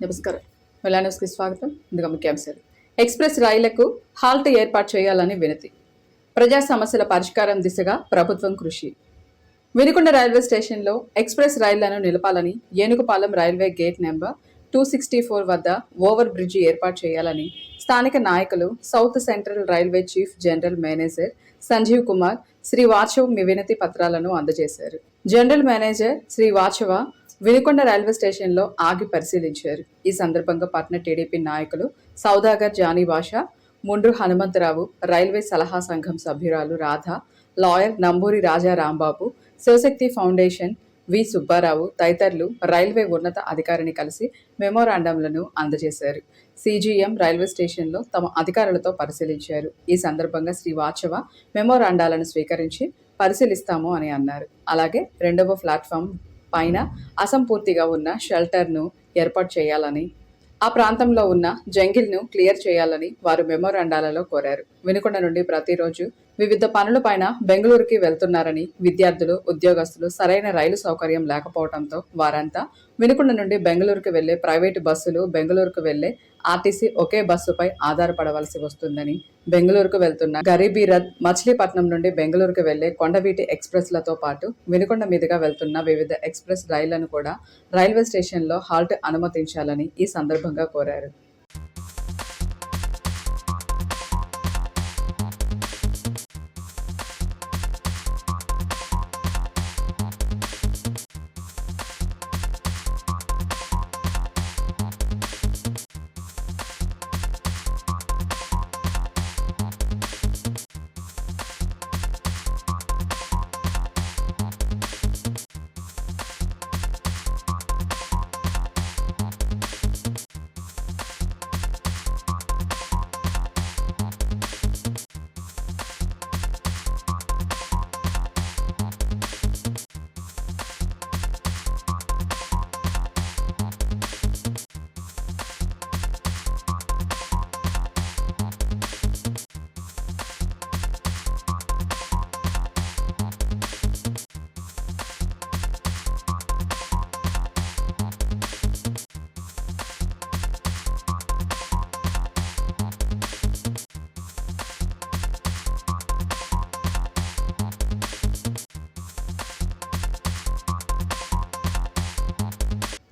నమస్కారం. మెలా న్యూస్‌కి స్వాగతం. ముందుగా ముఖ్యాంశాలు. ఎక్స్‌ప్రెస్ రైళ్లకు హాల్ట్ ఏర్పాటు చేయాలని వినతి. ప్రజా సమస్యల పరిష్కారం దిశగా ప్రభుత్వం కృషి. వినుకొండ రైల్వే స్టేషన్లో ఎక్స్‌ప్రెస్ రైళ్లను నిలపాలని, ఏనుగుపాలెం రైల్వే గేట్ నెంబర్ 264 వద్ద ఓవర్ బ్రిడ్జి ఏర్పాటు చేయాలని స్థానిక నాయకులు south central railway chief general manager Sanjeev Kumar Srivastav వినతి పత్రాలను అందజేశారు. General manager Srivastav Vinukonda railway స్టేషన్లో ఆగి పరిశీలించారు. ఈ సందర్భంగా పట్న టీడీపీ నాయకులు సౌదాగర్ జానీ బాషా, ముండ్రు హనుమంతరావు, రైల్వే సలహా సంఘం సభ్యురాలు Radha, lawyer Namburi Raja Rambabu, Shivashakti foundation V Subbarao తదితరులు రైల్వే ఉన్నత అధికారిని కలిసి మెమోరాండంలను అందజేశారు. సిజిఎం రైల్వే స్టేషన్లో తమ అధికారులతో పరిశీలించారు. ఈ సందర్భంగా శ్రీ వాచవ మెమోరాండాలను స్వీకరించి పరిశీలిస్తాము అని అన్నారు. అలాగే 2వ ప్లాట్ఫామ్ పైన అసంపూర్తిగా ఉన్న షెల్టర్ను ఏర్పాటు చేయాలని, ఆ ప్రాంతంలో ఉన్న జంగిల్ను క్లియర్ చేయాలని వారు మెమోరాండాలలో కోరారు. వినుకొండ నుండి ప్రతిరోజు వివిధ పనులపైన బెంగళూరుకి వెళ్తున్నారని, విద్యార్థులు, ఉద్యోగస్తులు సరైన రైలు సౌకర్యం లేకపోవడంతో వారంతా వినుకొండ నుండి బెంగళూరుకు వెళ్లే ప్రైవేటు బస్సులు, బెంగళూరుకు వెళ్లే ఆర్టీసీ ఒకే బస్సుపై ఆధారపడవలసి వస్తుందని, బెంగళూరుకు వెళ్తున్న గరీబీ రథ్, మచిలీపట్నం నుండి బెంగళూరుకు వెళ్లే కొండవీటి ఎక్స్ప్రెస్లతో పాటు వినుకొండ మీదుగా వెళ్తున్న వివిధ ఎక్స్ప్రెస్ రైళ్లను కూడా రైల్వే స్టేషన్లో హాల్ట్ అనుమతించాలని ఈ సందర్భంగా కోరారు.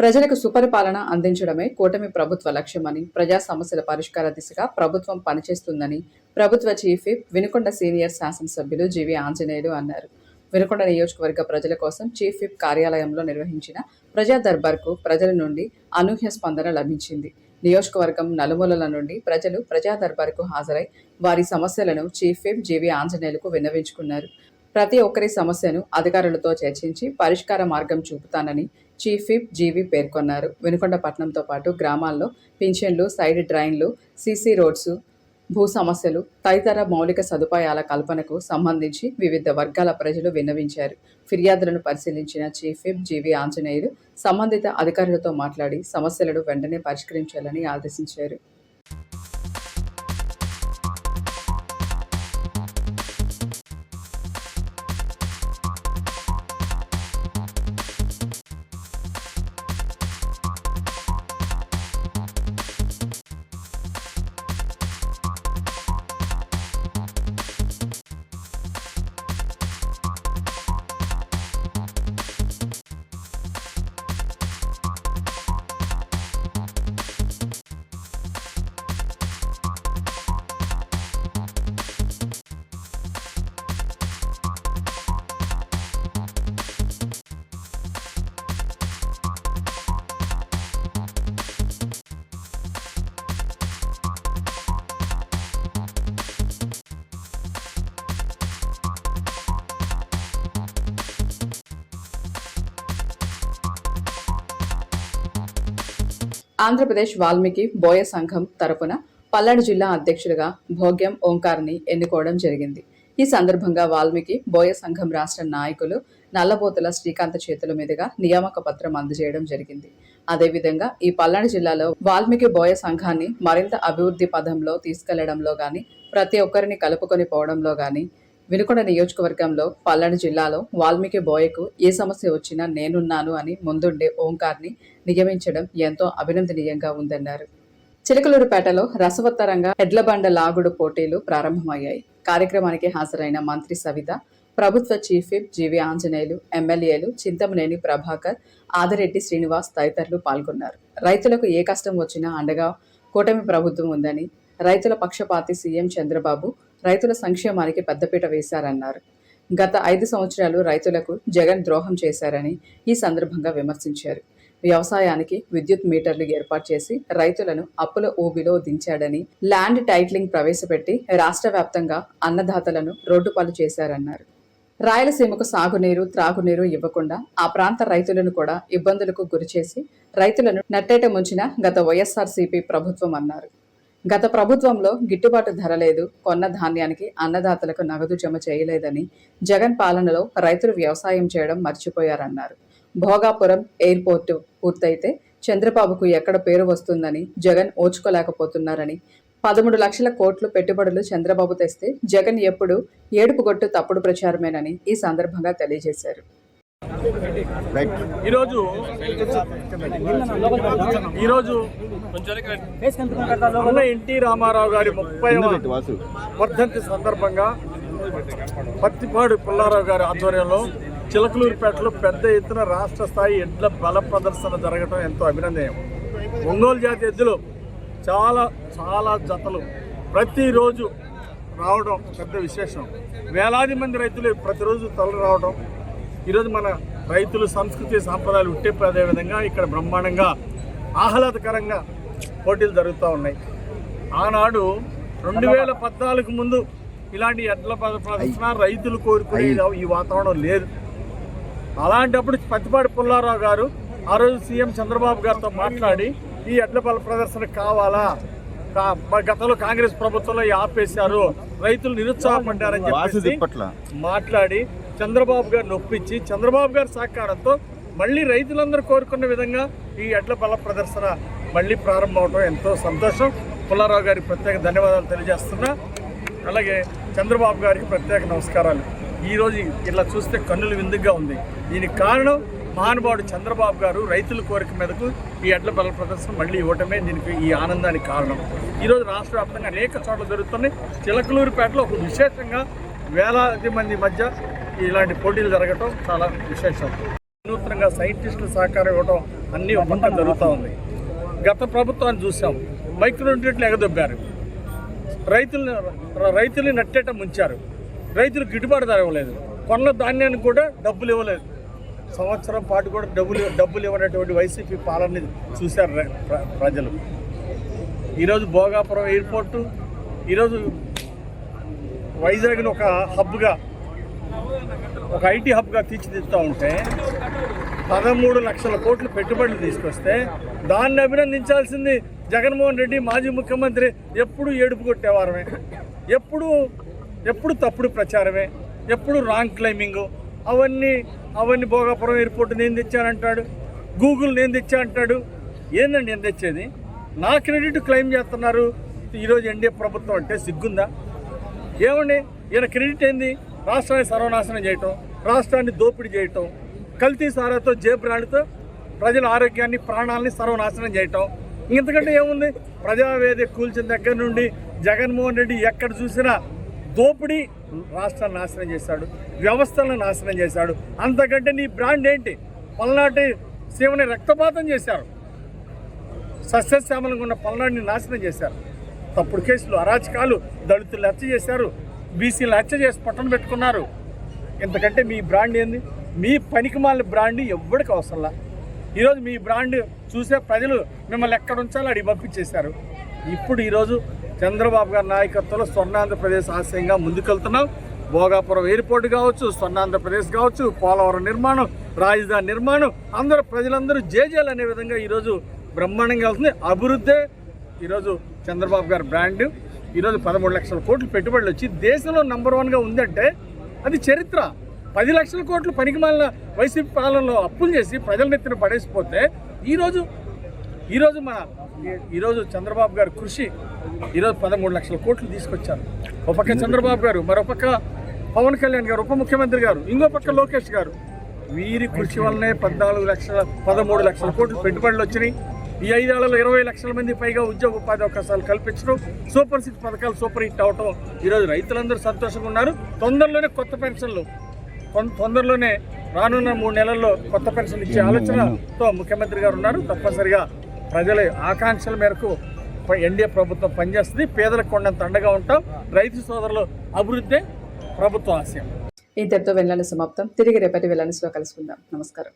ప్రజలకు సుపరిపాలన అందించడమే కూటమి ప్రభుత్వ లక్ష్యమని, ప్రజా సమస్యల పరిష్కార దిశగా ప్రభుత్వం పనిచేస్తుందని ప్రభుత్వ చీఫ్ విప్ వినుకొండ సీనియర్ శాసనసభ్యులు జీవి ఆంజనేయులు అన్నారు. వినుకొండ నియోజకవర్గ ప్రజల కోసం చీఫ్ విప్ కార్యాలయంలో నిర్వహించిన ప్రజా దర్బార్కు ప్రజల నుండి అనూహ్య స్పందన లభించింది. నియోజకవర్గం నలుమూలల నుండి ప్రజలు ప్రజా దర్బార్కు హాజరై వారి సమస్యలను చీఫ్ విప్ జీవి ఆంజనేయులకు విన్నవించుకున్నారు. ప్రతి ఒక్కరి సమస్యను అధికారులతో చర్చించి పరిష్కార మార్గం చూపుతానని చీఫ్ విప్ జీవి పేర్కొన్నారు. వినుకొండ పట్టణంతో పాటు గ్రామాల్లో పింఛన్లు, సైడ్ డ్రైన్లు, సీసీ రోడ్స్, భూ సమస్యలు తదితర మౌలిక సదుపాయాల కల్పనకు సంబంధించి వివిధ వర్గాల ప్రజలు విన్నవించారు. ఫిర్యాదులను పరిశీలించిన చీఫ్ విప్ జీవి ఆంజనేయులు సంబంధిత అధికారులతో మాట్లాడి సమస్యలను వెంటనే పరిష్కరించాలని ఆదేశించారు. ఆంధ్రప్రదేశ్ వాల్మీకి బోయ సంఘం తరపున పల్నాడు జిల్లా అధ్యక్షులుగా భోగ్యం ఓంకార్ని ఎన్నుకోవడం జరిగింది. ఈ సందర్భంగా వాల్మీకి బోయ సంఘం రాష్ట్ర నాయకులు నల్లబోతుల శ్రీకాంత్ చేతుల మీదుగా నియామక పత్రం అందజేయడం జరిగింది. అదేవిధంగా ఈ పల్నాడు జిల్లాలో వాల్మీకి బోయ సంఘాన్ని మరింత అభివృద్ధి పథంలో తీసుకెళ్లడంలో గాని, ప్రతి ఒక్కరిని కలుపుకొని పోవడంలో గాని వినుకొండ నియోజకవర్గంలో పల్నాడు జిల్లాలో వాల్మీకి బోయకు ఏ సమస్య వచ్చినా నేనున్నాను అని ముందుండే ఓంకార్ని నియమించడం ఎంతో అభినందనీయంగా ఉందన్నారు. చిలకలూరుపేటలో రసవత్తరంగా ఎడ్లబండ లాగుడు పోటీలు ప్రారంభమయ్యాయి. కార్యక్రమానికి హాజరైన మంత్రి సవిత, ప్రభుత్వ చీఫ్ విప్ జీవి ఆంజనేయులు, ఎమ్మెల్యేలు చింతమనేని ప్రభాకర్, ఆదిరెడ్డి శ్రీనివాస్ తదితరులు పాల్గొన్నారు. రైతులకు ఏ కష్టం వచ్చినా అండగా కూటమి ప్రభుత్వం ఉందని, రైతుల పక్షపాతి సీఎం చంద్రబాబు రైతుల సంక్షేమానికి పెద్దపీట వేశారన్నారు. గత 5 సంవత్సరాలు రైతులకు జగన్ ద్రోహం చేశారని ఈ సందర్భంగా విమర్శించారు. వ్యవసాయానికి విద్యుత్ మీటర్లు ఏర్పాటు చేసి రైతులను అప్పుల ఊబిలో దించాడని, ల్యాండ్ టైటిలింగ్ ప్రవేశపెట్టి రాష్ట్ర వ్యాప్తంగా అన్నదాతలను రోడ్డుపాలు చేశారన్నారు. రాయలసీమకు సాగునీరు, త్రాగునీరు ఇవ్వకుండా ఆ ప్రాంత రైతులను కూడా ఇబ్బందులకు గురిచేసి రైతులను నట్టేట ముంచిన గత వైఎస్ఆర్సీపీ ప్రభుత్వం అన్నారు. గత ప్రభుత్వంలో గిట్టుబాటు ధర లేదు, కొన్న ధాన్యానికి అన్నదాతలకు నగదు జమ చేయలేదని, జగన్ పాలనలో రైతులు వ్యవసాయం చేయడం మర్చిపోయారన్నారు. భోగాపురం ఎయిర్పోర్టు పూర్తయితే చంద్రబాబుకు ఎక్కడ పేరు వస్తుందని జగన్ ఓచుకోలేకపోతున్నారని, 13 లక్షల కోట్లు పెట్టుబడులు చంద్రబాబు తెస్తే జగన్ ఎప్పుడు ఏడుపుగొట్టు తప్పుడు ప్రచారమేనని ఈ సందర్భంగా తెలియజేశారు. ఈరోజు ఎన్టీ రామారావు గారి 30వ వర్ధంతి సందర్భంగా పత్తిపాడు పుల్లారావు గారి ఆధ్వర్యంలో చిలకలూరుపేటలో పెద్ద ఎత్తున రాష్ట్ర స్థాయి ఎడ్ల బల ప్రదర్శన జరగడం ఎంతో అభినందనీయం. ఒంగోలు జాతి ఎద్దులు చాలా చాలా జతలు ప్రతిరోజు రావడం పెద్ద విశేషం. వేలాది మంది రైతులు ప్రతిరోజు తరలి రావడం, ఈరోజు మన రైతులు సంస్కృతి సాంప్రదాయాలు ఉట్టిపడే విధంగా ఇక్కడ బ్రహ్మాండంగా ఆహ్లాదకరంగా పోటీలు జరుగుతూ ఉన్నాయి. ఆనాడు 2014 ముందు ఇలాంటి ఎడ్ల ప్రదర్శన రైతులు కోరుకునే ఈ వాతావరణం లేదు. అలాంటప్పుడు పత్తిపాటి పుల్లారావు గారు ఆ రోజు సీఎం చంద్రబాబు గారితో మాట్లాడి ఈ ఎడ్ల బల ప్రదర్శన కావాలా, గతంలో కాంగ్రెస్ ప్రభుత్వంలో ఆపేశారు, రైతులు నిరుత్సాహపడ్డారని చెప్పేసి మాట్లాడి చంద్రబాబు గారిని ఒప్పించి చంద్రబాబు గారి సహకారంతో మళ్ళీ రైతులందరూ కోరుకున్న విధంగా ఈ ఎడ్ల బల ప్రదర్శన మళ్ళీ ప్రారంభం అవడం ఎంతో సంతోషం. పుల్లారావు గారికి ప్రత్యేక ధన్యవాదాలు తెలియజేస్తున్నా. అలాగే చంద్రబాబు గారికి ప్రత్యేక నమస్కారాలు. ఈరోజు ఇలా చూస్తే కన్నుల విందుగా ఉంది. దీనికి కారణం మహానుభావుడు చంద్రబాబు గారు రైతుల కోరిక మీదకు ఈ ఎడ్ల బల ప్రదర్శన మళ్ళీ ఇవ్వటమే దీనికి ఈ ఆనందానికి కారణం. ఈరోజు రాష్ట్ర వ్యాప్తంగా అనేక చోట్ల జరుగుతున్నాయి. చిలకలూరుపేటలో ఒక విశేషంగా వేలాది మంది మధ్య ఇలాంటి పోటీలు జరగటం చాలా విశేషం. నూతనంగా సైంటిస్టుల సహకారం ఇవ్వడం అన్నీ ఒక జరుగుతూ ఉంది. గత ప్రభుత్వాన్ని చూసాం, మైక్రోన్యూట్రియంట్లు ఎగదొబ్బారు, రైతుల్ని నట్టేట ముంచారు, రైతులకు గిట్టుబాటు ధర ఇవ్వలేదు, కొన్న ధాన్యానికి కూడా డబ్బులు ఇవ్వలేదు. సంవత్సరం పాటు కూడా డబ్బులు ఇవ్వనటువంటి వైసీపీ పాలనని చూశారు ప్రజలు. ఈరోజు భోగాపురం ఎయిర్పోర్టు ఈరోజు వైజాగ్ని ఒక హబ్గా, ఒక ఐటీ హబ్గా తీర్చిదిద్దుతూ ఉంటే 13 లక్షల కోట్లు పెట్టుబడులు తీసుకొస్తే దాన్ని అభినందించాల్సింది జగన్మోహన్ రెడ్డి మాజీ ముఖ్యమంత్రి ఎప్పుడు ఏడుపు కొట్టేవారమే, ఎప్పుడు తప్పుడు ప్రచారమే, ఎప్పుడు రాంగ్ క్లైమింగు. అవన్నీ భోగాపురం ఎయిర్పోర్ట్ నేను తెచ్చానంటాడు, గూగుల్ నేను తెచ్చా అంటాడు. ఏందండి నేను తెచ్చేది? నా క్రెడిట్ క్లెయిమ్ చేస్తున్నారు ఈరోజు ఎన్డీఏ ప్రభుత్వం అంటే సిగ్గుందా? ఏమండి ఈయన క్రెడిట్ ఏంది? రాష్ట్రాన్ని సర్వనాశనం చేయటం, రాష్ట్రాన్ని దోపిడీ చేయటం, కల్తీ సారాతో బ్రాండ్తో ప్రజల ఆరోగ్యాన్ని ప్రాణాలని సర్వనాశనం చేయటం. ఇంతకంటే ఏముంది? ప్రజావేదిక కూల్చిన దగ్గర నుండి జగన్మోహన్ రెడ్డి ఎక్కడ చూసినా దోపిడీ, రాష్ట్రాన్ని నాశనం చేశాడు, వ్యవస్థలను నాశనం చేశాడు. అంతకంటే నీ బ్రాండ్ ఏంటి? పల్నాటి సీమని రక్తపాతం చేశారు, సస్యశ్యామలంగా ఉన్న పల్నాడిని నాశనం చేశారు. తప్పుడు కేసులు, అరాచకాలు, దళితులు హత్య చేశారు, బీసీలు హత్య చేసి పట్టణ పెట్టుకున్నారు. ఇంతకంటే మీ బ్రాండ్ ఏంది? మీ పనికిమాలిన బ్రాండ్ ఎవ్వడికి అవసరంలా. ఈరోజు మీ బ్రాండ్ చూసే ప్రజలు మిమ్మల్ని ఎక్కడ ఉంచాలో అడిగి పంపించేశారు. ఇప్పుడు ఈరోజు చంద్రబాబు గారి నాయకత్వంలో స్వర్ణాంధ్రప్రదేశ్ ఆశయంగా ముందుకెళ్తున్నాం. భోగాపురం ఎయిర్పోర్ట్ కావచ్చు, స్వర్ణాంధ్రప్రదేశ్ కావచ్చు, పోలవరం నిర్మాణం, రాజధాని నిర్మాణం, ప్రజలందరూ జేజేలు అనే విధంగా ఈరోజు బ్రహ్మాండంగా వెళ్తుంది. అభివృద్ధే ఈరోజు చంద్రబాబు గారి బ్రాండ్. ఈరోజు 13 లక్షల కోట్లు పెట్టుబడులు వచ్చి దేశంలో నంబర్ 1గా ఉందంటే అది చరిత్ర. 10 లక్షల కోట్లు పనికిమాలిన వైసీపీ పాలనలో అప్పులు చేసి ప్రజల నెత్తిన పడేసిపోతే ఈరోజు చంద్రబాబు గారి కృషి ఈరోజు 13 లక్షల కోట్లు తీసుకొచ్చారు. ఒక పక్క చంద్రబాబు గారు, మరొక పక్క పవన్ కళ్యాణ్ గారు, ఉప ముఖ్యమంత్రి గారు, ఇంకో పక్క లోకేష్ గారు, వీరి కృషి వల్లనే 13 లక్షల కోట్లు పెట్టుబడులు వచ్చినాయి. ఈ 5 ఏళ్లలో 20 లక్షల మంది పైగా ఉద్యోగ ఉపాధి అవకాశాలు కల్పించడం, సూపర్ 6 పథకాలు సూపర్ హిట్ అవటం, ఈరోజు రైతులందరూ సంతోషంగా ఉన్నారు. తొందరలోనే కొత్త పెన్షన్లు, తొందరలోనే రానున్న 3 నెలల్లో కొత్త పెన్షన్ ఇచ్చే ఆలోచనతో ముఖ్యమంత్రి గారు ఉన్నారు. తప్పనిసరిగా ప్రజల ఆకాంక్షల మేరకు ఎన్డీఏ ప్రభుత్వం పనిచేస్తుంది. పేదలకు కొండంత అండగా ఉంటాం. రైతు సోదరుల అభివృద్ధి ప్రభుత్వ ఆశయం. ఇంతటితో వెళ్లాలని సమాప్తం. తిరిగి రేపటి వెళ్లానిలో కలుసుకుందాం. నమస్కారం.